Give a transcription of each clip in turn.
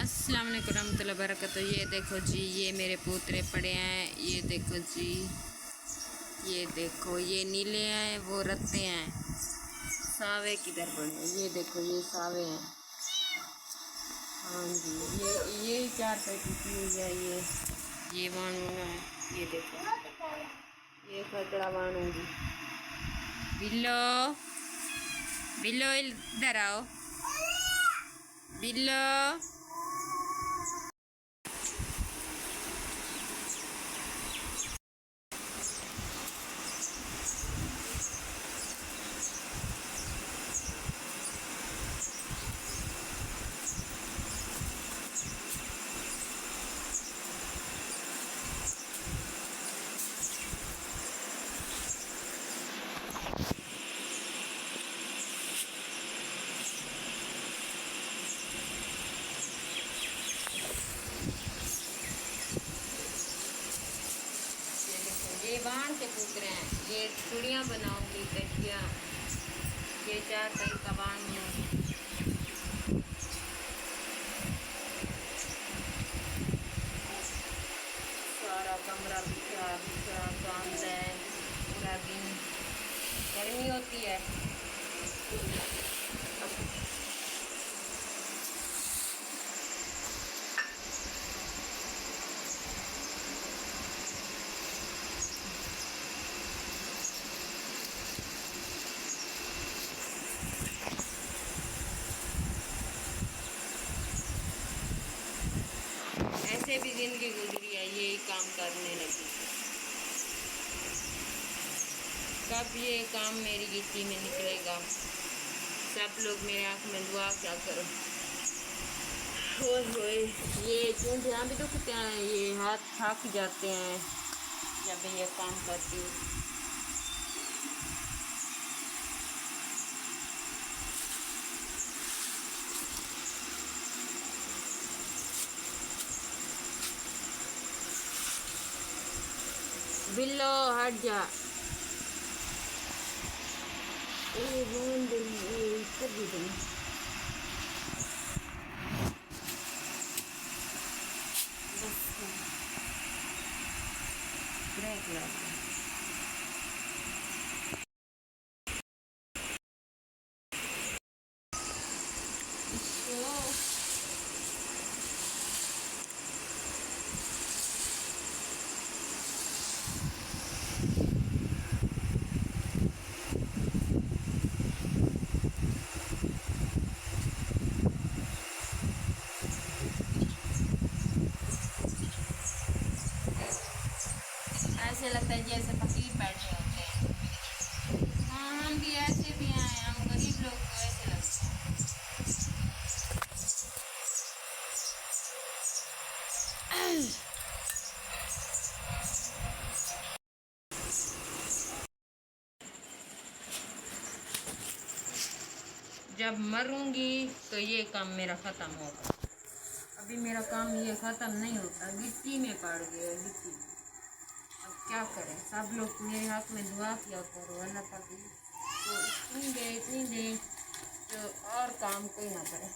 अस्सलाम वालेकुम रहमतुल्लाहि वबरकातुहू। ये देखो जी, ये मेरे पोतरे पड़े हैं। ये देखो जी, ये देखो, ये नीले हैं, वो रत्ते हैं। सावे किधर पड़े हैं? ये देखो, ये सावे हैं। हाँ जी, ये चार पैक टूटी हुई है। ये वाणूना है। ये देखो, ये खतरा वाणूंगी। बिल्लो, बिल्लो इधर आओ। बिल्लो, ये बाण के पुत्र हैं। ये चूड़ियाँ बनाऊंगी, कचियाँ। ये चार कई का बाण बनाऊंगी। सारा कमरा बिखरा बिखरा गंद है। पूरा दिन गर्मी होती है। ऐसे भी जिंदगी गुजरी है, यही काम करने लगी। कब ये काम मेरी गिट्टी में निकलेगा? सब लोग मेरे आँख में दुआ क्या करो। होए ये चूंटियाँ भी दुखते हैं, ये हाथ थक जाते हैं जब ये काम करती हूँ। बिल्लो हट जा। ब्रेक लगा। ऐसे लगता है जैसे फकीर बैठे होते हैं। हाँ, हम भी ऐसे भी हैं, हम गरीब लोग को ऐसे लगते हैं। जब मरूंगी तो ये काम मेरा ख़त्म होगा। अभी मेरा काम ये ख़त्म नहीं होता, गिट्टी में पड़ गया गिट्टी। अब क्या करें? सब लोग मेरे हाथ में दुआ किया करो, अल्लाह पाक तो इतनी दे तो और काम कोई ना करे।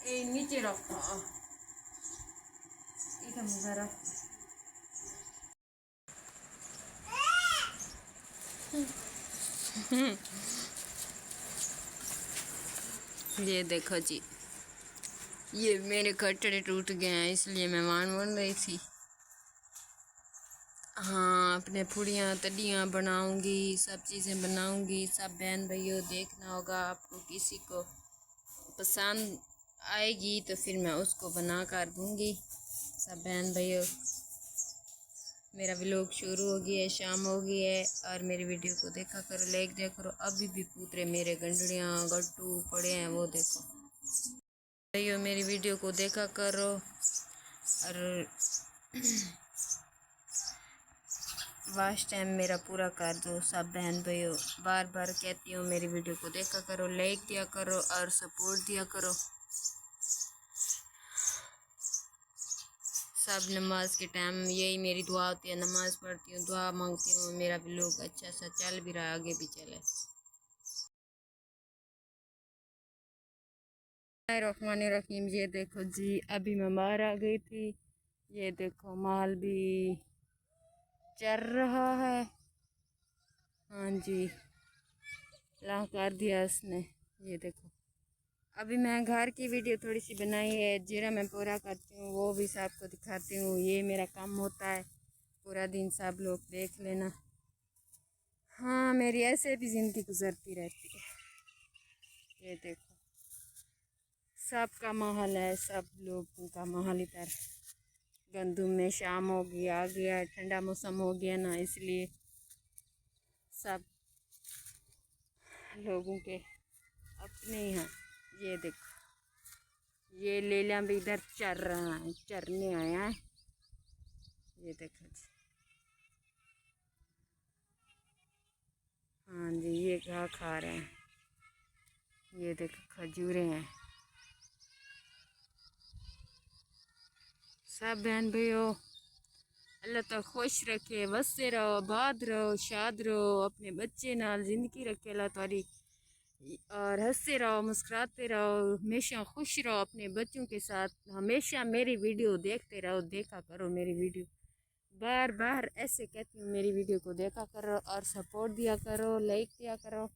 ए नीचे रखा इधर मुझे रख। ये देखो जी, ये मेरे कटड़े टूट गए हैं, इसलिए मैं वान बन रही थी। हाँ, अपने पुड़ियाँ तलियाँ बनाऊंगी, सब चीज़ें बनाऊंगी। सब बहन भाइयों देखना होगा, आपको किसी को पसंद आएगी तो फिर मैं उसको बना कर दूँगी। सब बहन भाइयों, मेरा व्लॉग शुरू हो गया है, शाम हो गई है, और मेरी वीडियो को देखा करो, लाइक दिया करो। अभी भी पूतरे मेरे गंडड़ियाँ गट्टू पड़े हैं, वो देखो भाइयों, मेरी वीडियो को देखा करो। और वाच टाइम मेरा पूरा कर दो। सब बहन भाइयों, बार बार कहती हूँ, मेरी वीडियो को देखा करो, लाइक दिया करो और सपोर्ट दिया करो। सब नमाज के टाइम यही मेरी दुआ होती है, नमाज पढ़ती हूँ, दुआ मांगती हूँ, मेरा भी लोग अच्छा सा चल भी रहा, आगे भी चले। रहीम। ये देखो जी, अभी मैं बाहर आ गई थी। ये देखो माल भी चल रहा है। हाँ जी, ला कर दिया इसने। ये देखो, अभी मैं घर की वीडियो थोड़ी सी बनाई है, जीरा मैं पूरा करती हूँ, वो भी सबको दिखाती हूँ। ये मेरा काम होता है, पूरा दिन सब लोग देख लेना। हाँ, मेरी ऐसे भी ज़िंदगी गुजरती रहती है। ये देखो, सबका माहौल है, सब लोगों का माहौल इधर। गंदुम में शाम हो गया, आ गया, ठंडा मौसम हो गया ना, इसलिए सब लोगों के अपने यहाँ। ये देखो, ये लेला भी इधर चर रहा है, चरने आया है। ये देखो जी, हाँ जी, ये घास खा रहे हैं। ये देखो, खजूरें हैं। सब बहन भाइयों, अल्लाह तो खुश रखे, वसते रहो, आबाद रहो, शाद रहो, अपने बच्चे नाल जिंदगी रखे अल्लाह तारी, और हंसते रहो, मुस्कुराते रहो, हमेशा खुश रहो अपने बच्चों के साथ। हमेशा मेरी वीडियो देखते रहो, देखा करो मेरी वीडियो। बार बार ऐसे कहती हूँ, मेरी वीडियो को देखा करो और सपोर्ट दिया करो, लाइक दिया करो।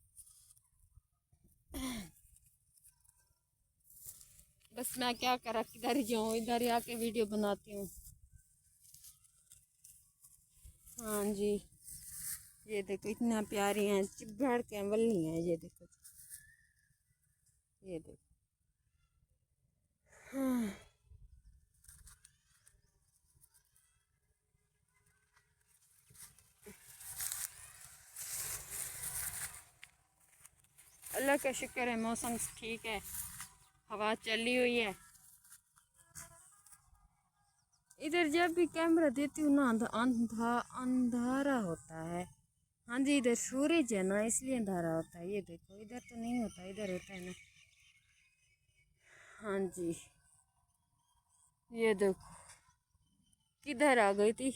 बस मैं क्या करा, किधर ही जाऊँ, इधर ही आके वीडियो बनाती हूँ। हाँ जी, ये देखो, इतना प्यारी हैं, चिब्बड़ के वल्ली हैं। ये देखो, ये देखो। हाँ, अल्लाह का शुक्र है, मौसम ठीक है, हवा चली हुई है। इधर जब भी कैमरा देती हूँ ना, अंधारा होता है। हाँ जी, इधर सूरज है ना, इसलिए अंधारा होता है। ये देखो, इधर तो नहीं होता, इधर होता है ना। हाँ जी, ये देखो, किधर आ गई थी,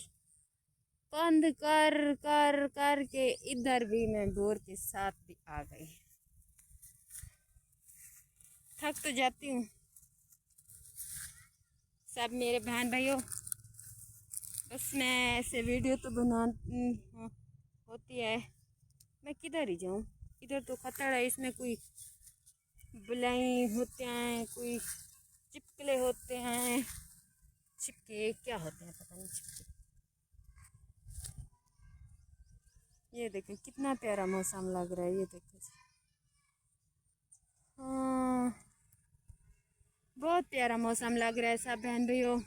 बंद कर कर कर के इधर भी मैं बोर के साथ भी आ गई। थक तो जाती हूँ। सब मेरे बहन भाइयों, बस मैं ऐसे वीडियो तो बना होती है। मैं किधर ही जाऊँ, इधर तो खतरा है, इसमें कोई बुलाई होते हैं, कोई चिपकले होते हैं, छिपके क्या होते हैं पता नहीं, छिपके। ये देखें, कितना प्यारा मौसम लग रहा है। ये देखो, हाँ, बहुत प्यारा मौसम लग रहा है सब बहन भाइयों।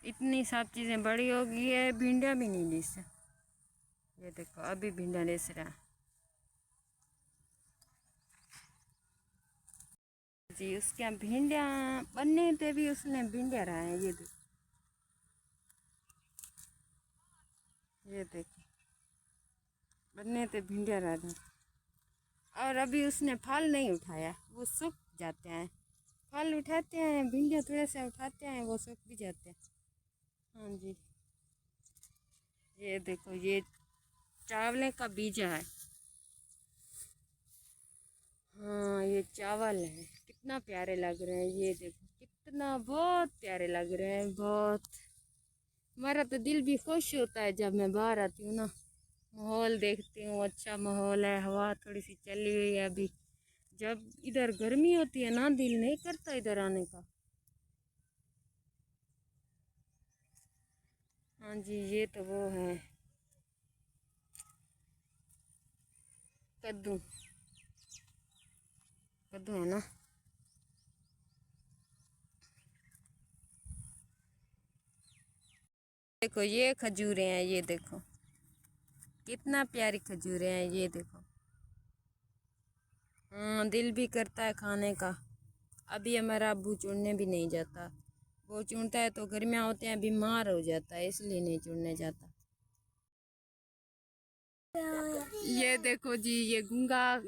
इतनी सब चीज़ें बड़ी हो गई है, भिंडियाँ भी नहीं ली से। ये देखो, अभी भिंडियाँ लेस रहा जी, उसके यहाँ भिंडियाँ बनने थे भी, उसने भिंडियाँ रहा है। ये देखो, ये देखो, बनने थे भिंडियाँ रहा था। और अभी उसने फल नहीं उठाया, वो सूख जाते हैं। फल उठाते हैं, भिंडियाँ थोड़ा सा उठाते हैं, वो सूख भी जाते हैं। हाँ जी, ये देखो, ये चावल का बीजा है। हाँ, ये चावल है, कितना प्यारे लग रहे हैं। ये देखो, कितना बहुत प्यारे लग रहे हैं, बहुत। हमारा तो दिल भी खुश होता है जब मैं बाहर आती हूँ ना, माहौल देखती हूँ, अच्छा माहौल है, हवा थोड़ी सी चली हुई है अभी। जब इधर गर्मी होती है ना, दिल नहीं करता इधर आने का। हाँ जी, ये तो वो है कद्दू, कद्दू है ना। देखो, ये खजूरें हैं, ये देखो, कितना प्यारी खजूरें हैं। ये देखो, हाँ, दिल भी करता है खाने का। अभी हमारा अब्बू चुनने भी नहीं जाता, वो चुनता है तो गर्मियाँ होते हैं, बीमार हो जाता है, इसलिए नहीं चुनने जाता। ये देखो जी, ये गूंगा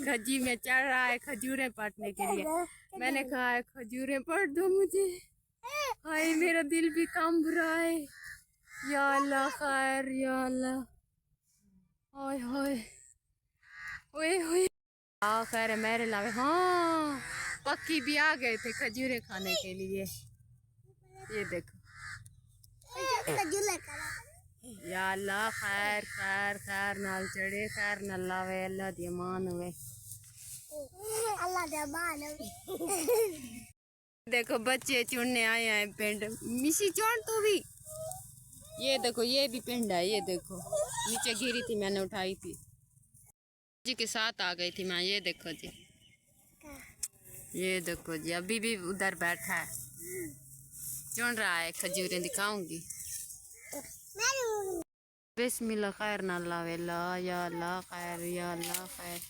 खजी में चढ़ रहा है खजूरें पाटने के लिए। मैंने कहा है, खजूरें पाट दो मुझे। हाय, मेरा दिल भी काम बुरा है। या अल्लाह खैर, या अल्लाह। हाय हाय, ओए ओए खैर है मेरे लावे। हाँ पक्की भी आ गए थे खजूरें खाने के लिए। ये देखो या अल्लाह खैर खैर खैर नाल चढ़े खैर न लावे अल्लाह दी अमान हुए। देखो बच्चे चुनने आए हैं पिंड मिशी चुन तू भी। ये देखो ये भी पिंड है। ये देखो नीचे गिरी थी मैंने उठाई थी जी के साथ आ गई थी मैं। ये देखो जी ये देखो जी अभी भी उधर बैठा है चुन रहा है खजूरें दिखाऊंगी। बिस्मिल्लाह खैर ना लावे ला या अल्लाह खैर या अल्लाह खैर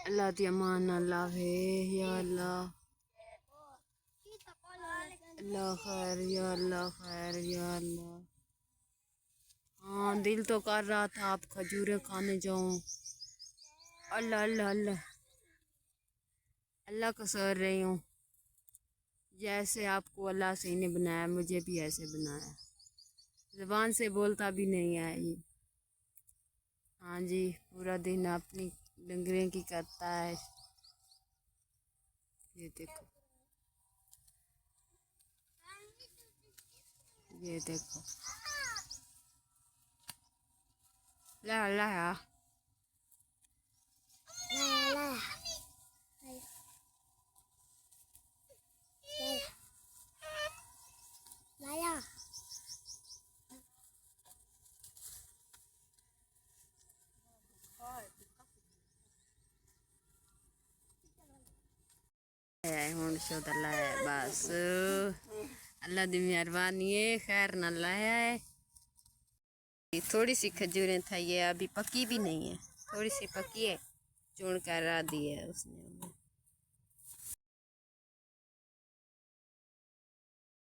अल्लाह दी अमान ना लावे या अल्लाह अल्लाह खैर या अल्लाह खैर या अल्लाह। हाँ दिल तो कर रहा था आप खजूरें खाने जाऊं। अल्लाह अल्लाह अल्लाह अल्लाह को सर रही हूँ जैसे आपको अल्लाह से इन्हें बनाया मुझे भी ऐसे बनाया। ज़बान से बोलता भी नहीं है ये। हाँ जी पूरा दिन अपनी डंगरें की करता है। ये देखो ये देखो ला ला हूँ शुद अल्लाह है बस अल्लाह दी मेहरबानी है खैर न लाया है। थोड़ी सी खजूरें था ये अभी पकी भी नहीं है थोड़ी सी पकी है चुन कर दी है उसने।